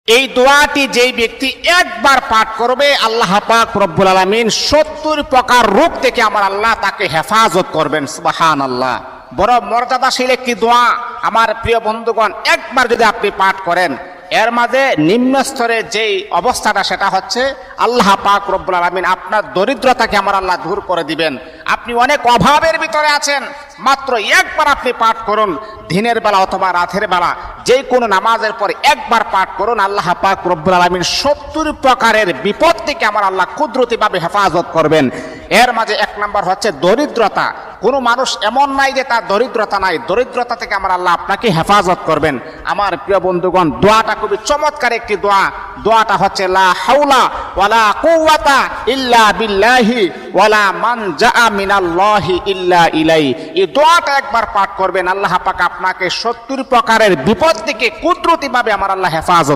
এই দোয়াটি যেই ব্যক্তি একবার পাঠ করবে, আল্লাহ পাক রব্বুল আলামিন 70 প্রকার রোগ থেকে আমার আল্লাহ তাকে হেফাজত করবেন। সুবহানাল্লাহ। বড় মর্যাদাশীল একটি দোয়া আমার প্রিয় বন্ধুগণ। একবার যদি আপনি পাঠ করেন, এর মাঝে নিম্ন স্তরে যেই অবস্থাটা সেটা হচ্ছে আল্লাহ পাক রব্বুল আলামিন আপনার দরিদ্রতাকে আমার আল্লাহ দূর করে দিবেন। আপনি অনেক অভাবের ভিতরে আছেন, মাত্র একবার আপনি পাঠ করুন, দিনের বেলা অথবা রাতের বেলা যে কোনো নামাজের পরে একবার পাঠ করুন, আল্লাহ পাক রব্বুল আলামিন 70 প্রকারের বিপদ থেকে আমার আল্লাহ কুদরতিভাবে হেফাজত করবেন। এর মাঝে এক নম্বর হচ্ছে দরিদ্রতা। কোনো মানুষ এমন নাই যে তার দরিদ্রতা নাই, দরিদ্রতা থেকে আমার আল্লাহ আপনাকে হেফাজত করবেন। আমার প্রিয় বন্ধুগণ, দোয়াটা খুবই চমৎকার একটি দোয়া। দোয়াটা হচ্ছে লা হাওলা ওয়ালা কুওয়াতা ইল্লা বিল্লাহি ওয়ালা মানজা মিনাল্লাহি ইল্লা ইলাই। এই দোয়াটা একবার পাঠ করবেন, আল্লাহ পাক আপনাকে 70 প্রকারের বিপদ থেকে কুদরতিভাবে আমার আল্লাহ হেফাজত